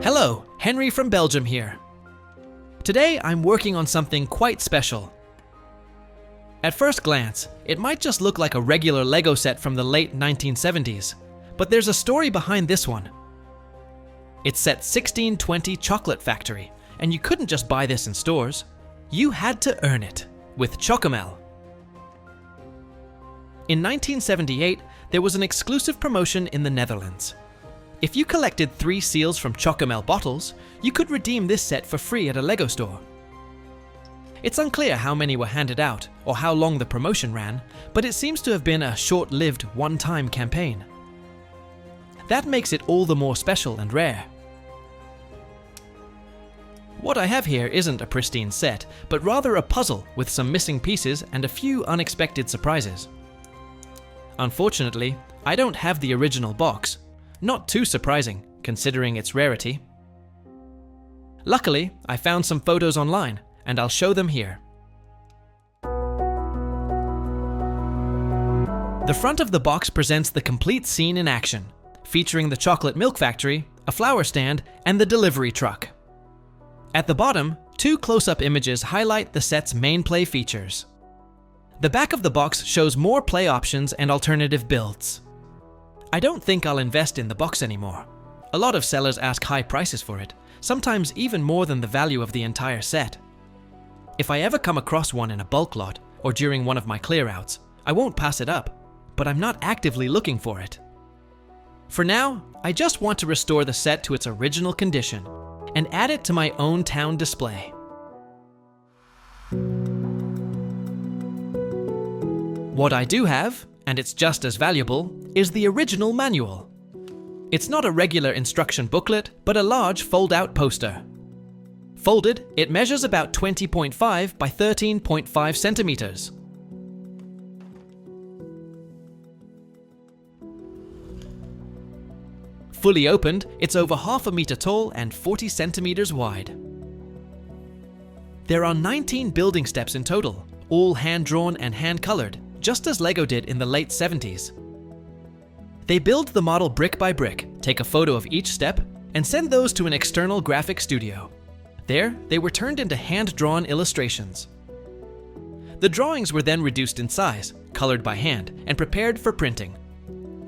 Hello, Henry from Belgium here. Today I'm working on something quite special. At first glance, it might just look like a regular Lego set from the late 1970s, but there's a story behind this one. It's set 1620 Chocolate Factory, and you couldn't just buy this in stores. You had to earn it with Chocomel. In 1978, there was an exclusive promotion in the Netherlands. If you collected 3 seals from Chocomel bottles, you could redeem this set for free at a Lego store. It's unclear how many were handed out or how long the promotion ran, but it seems to have been a short-lived one-time campaign. That makes it all the more special and rare. What I have here isn't a pristine set, but rather a puzzle with some missing pieces and a few unexpected surprises. Unfortunately, I don't have the original box. Not too surprising, considering its rarity. Luckily, I found some photos online, and I'll show them here. The front of the box presents the complete scene in action, featuring the chocolate milk factory, a flower stand, and the delivery truck. At the bottom, 2 close-up images highlight the set's main play features. The back of the box shows more play options and alternative builds. I don't think I'll invest in the box anymore. A lot of sellers ask high prices for it, sometimes even more than the value of the entire set. If I ever come across one in a bulk lot or during one of my clearouts, I won't pass it up, but I'm not actively looking for it. For now, I just want to restore the set to its original condition and add it to my own town display. What I do have, and it's just as valuable, is the original manual. It's not a regular instruction booklet, but a large fold-out poster. Folded, it measures about 20.5 by 13.5 centimeters. Fully opened, it's over half a meter tall and 40 centimeters wide. There are 19 building steps in total, all hand-drawn and hand-colored, just as Lego did in the late 70s. They build the model brick by brick, take a photo of each step, and send those to an external graphic studio. There, they were turned into hand-drawn illustrations. The drawings were then reduced in size, colored by hand, and prepared for printing.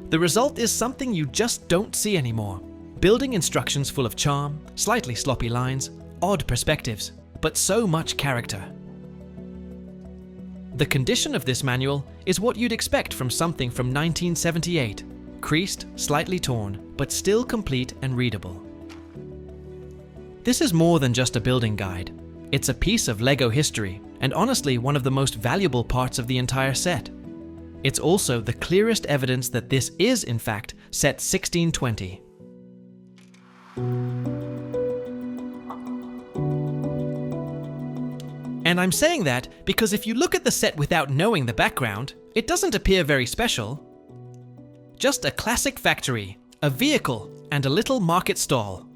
The result is something you just don't see anymore. Building instructions full of charm, slightly sloppy lines, odd perspectives, but so much character. The condition of this manual is what you'd expect from something from 1978. Creased, slightly torn, but still complete and readable. This is more than just a building guide. It's a piece of Lego history, and honestly one of the most valuable parts of the entire set. It's also the clearest evidence that this is, in fact, set 1620. And I'm saying that because if you look at the set without knowing the background, it doesn't appear very special. Just a classic factory, a vehicle, and a little market stall.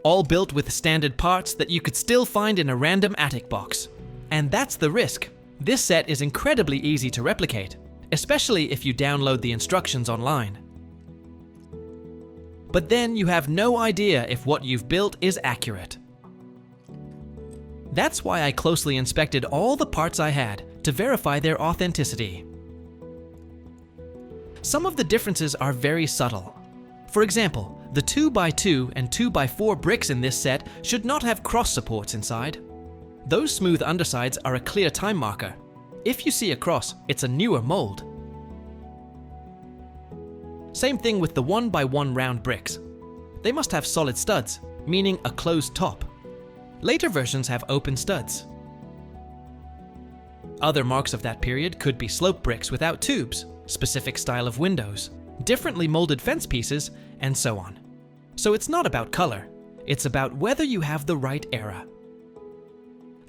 All built with standard parts that you could still find in a random attic box. And that's the risk. This set is incredibly easy to replicate, especially if you download the instructions online. But then you have no idea if what you've built is accurate. That's why I closely inspected all the parts I had to verify their authenticity. Some of the differences are very subtle. For example, the 2x2 and 2x4 bricks in this set should not have cross supports inside. Those smooth undersides are a clear time marker. If you see a cross, it's a newer mold. Same thing with the 1x1 round bricks. They must have solid studs, meaning a closed top. Later versions have open studs. Other marks of that period could be slope bricks without tubes, specific style of windows, differently molded fence pieces, and so on. So it's not about color, it's about whether you have the right era.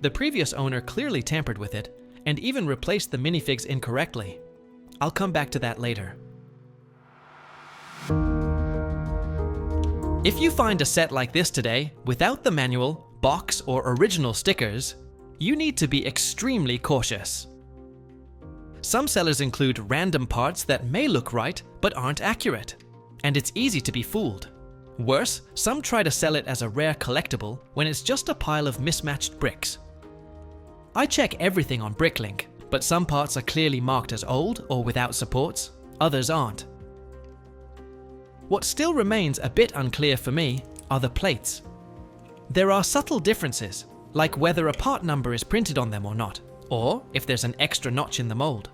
The previous owner clearly tampered with it, and even replaced the minifigs incorrectly. I'll come back to that later. If you find a set like this today, without the manual, box, or original stickers, you need to be extremely cautious. Some sellers include random parts that may look right, but aren't accurate. And it's easy to be fooled. Worse, some try to sell it as a rare collectible when it's just a pile of mismatched bricks. I check everything on Bricklink, but some parts are clearly marked as old or without supports, others aren't. What still remains a bit unclear for me are the plates. There are subtle differences, like whether a part number is printed on them or not, or if there's an extra notch in the mold.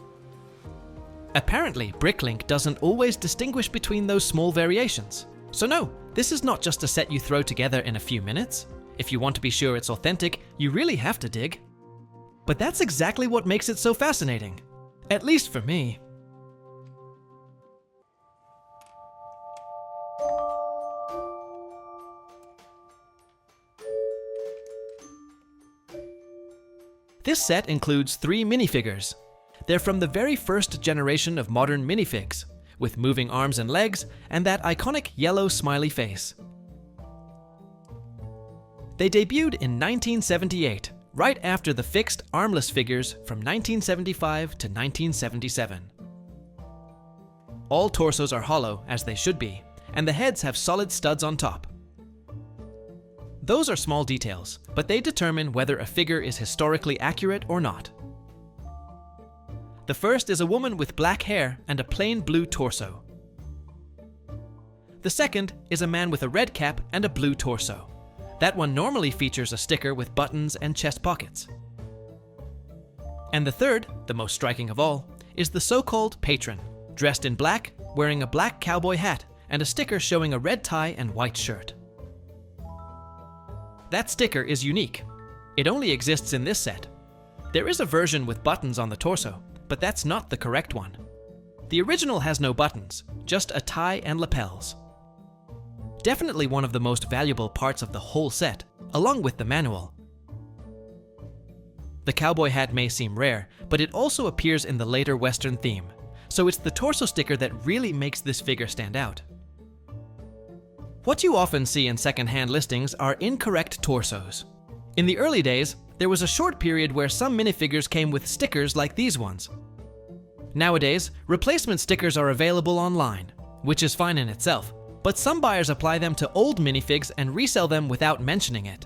Apparently, Bricklink doesn't always distinguish between those small variations. So no, this is not just a set you throw together in a few minutes. If you want to be sure it's authentic, you really have to dig. But that's exactly what makes it so fascinating. At least for me. This set includes 3 minifigures. They're from the very first generation of modern minifigs, with moving arms and legs and that iconic yellow smiley face. They debuted in 1978, right after the fixed armless figures from 1975 to 1977. All torsos are hollow, as they should be, and the heads have solid studs on top. Those are small details, but they determine whether a figure is historically accurate or not. The first is a woman with black hair and a plain blue torso. The second is a man with a red cap and a blue torso. That one normally features a sticker with buttons and chest pockets. And the third, the most striking of all, is the so-called patron, dressed in black, wearing a black cowboy hat and a sticker showing a red tie and white shirt. That sticker is unique. It only exists in this set. There is a version with buttons on the torso, but that's not the correct one. The original has no buttons, just a tie and lapels. Definitely one of the most valuable parts of the whole set, along with the manual. The cowboy hat may seem rare, but it also appears in the later Western theme, so it's the torso sticker that really makes this figure stand out. What you often see in second-hand listings are incorrect torsos. In the early days, there was a short period where some minifigures came with stickers like these ones. Nowadays, replacement stickers are available online, which is fine in itself, but some buyers apply them to old minifigs and resell them without mentioning it.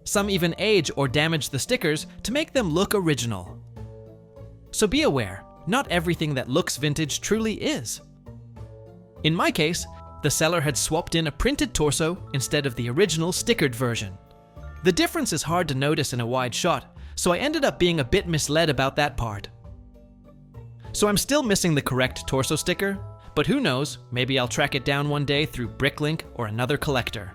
Some even age or damage the stickers to make them look original. So be aware, not everything that looks vintage truly is. In my case, the seller had swapped in a printed torso instead of the original stickered version. The difference is hard to notice in a wide shot, so I ended up being a bit misled about that part. So I'm still missing the correct torso sticker, but who knows, maybe I'll track it down one day through Bricklink or another collector.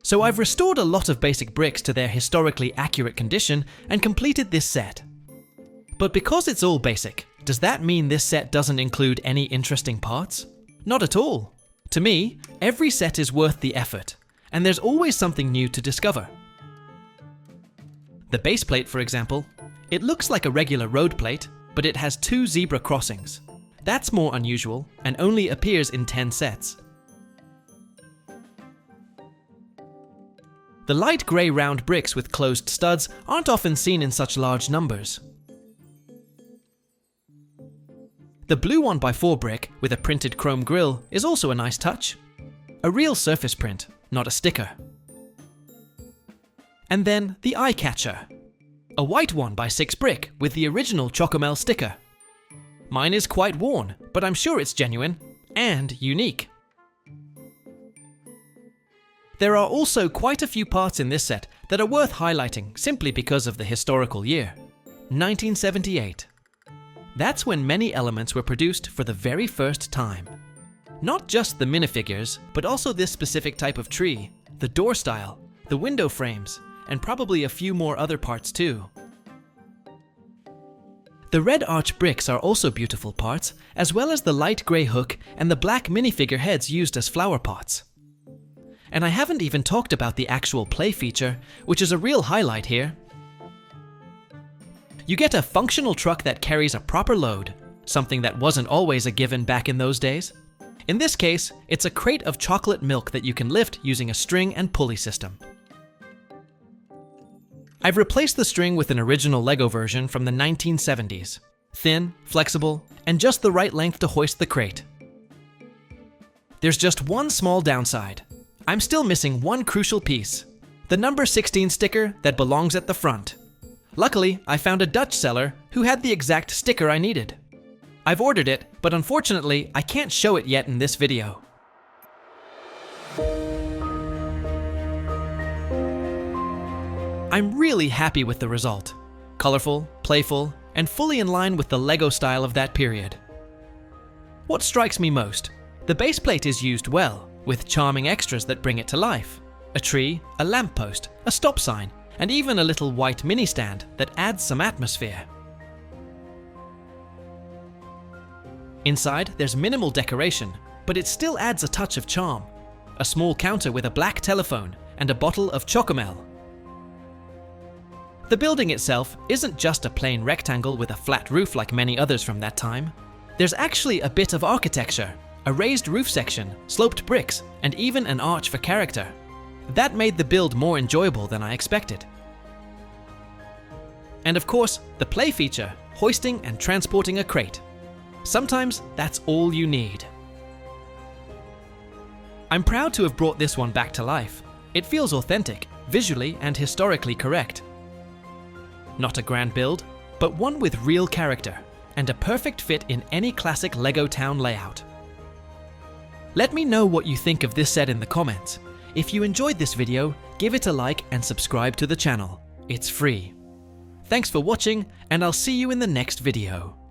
So I've restored a lot of basic bricks to their historically accurate condition and completed this set. But because it's all basic, does that mean this set doesn't include any interesting parts? Not at all. To me, every set is worth the effort, and there's always something new to discover. The base plate, for example, it looks like a regular road plate, but it has 2 zebra crossings. That's more unusual and only appears in 10 sets. The light grey round bricks with closed studs aren't often seen in such large numbers. The blue 1x4 brick with a printed chrome grille is also a nice touch. A real surface print, not a sticker. And then the eye catcher. A white 1x6 brick with the original Chocomel sticker. Mine is quite worn, but I'm sure it's genuine and unique. There are also quite a few parts in this set that are worth highlighting simply because of the historical year. 1978. That's when many elements were produced for the very first time. Not just the minifigures, but also this specific type of tree, the door style, the window frames, and probably a few more other parts too. The red arch bricks are also beautiful parts, as well as the light grey hook and the black minifigure heads used as flower pots. And I haven't even talked about the actual play feature, which is a real highlight here. You get a functional truck that carries a proper load, something that wasn't always a given back in those days. In this case, it's a crate of chocolate milk that you can lift using a string and pulley system. I've replaced the string with an original Lego version from the 1970s. thin, flexible, and just the right length to hoist the crate. There's just one small downside. I'm still missing one crucial piece, the number 16 sticker that belongs at the front. Luckily, I found a Dutch seller who had the exact sticker I needed. I've ordered it, but unfortunately, I can't show it yet in this video. I'm really happy with the result. Colorful, playful, and fully in line with the Lego style of that period. What strikes me most? The base plate is used well, with charming extras that bring it to life. A tree, a lamppost, a stop sign, and even a little white mini stand that adds some atmosphere. Inside, there's minimal decoration, but it still adds a touch of charm. A small counter with a black telephone and a bottle of Chocomel. The building itself isn't just a plain rectangle with a flat roof like many others from that time. There's actually a bit of architecture, a raised roof section, sloped bricks, and even an arch for character. That made the build more enjoyable than I expected. And of course, the play feature, hoisting and transporting a crate. Sometimes that's all you need. I'm proud to have brought this one back to life. It feels authentic, visually and historically correct. Not a grand build, but one with real character, and a perfect fit in any classic Lego town layout. Let me know what you think of this set in the comments. If you enjoyed this video, give it a like and subscribe to the channel. It's free. Thanks for watching, and I'll see you in the next video.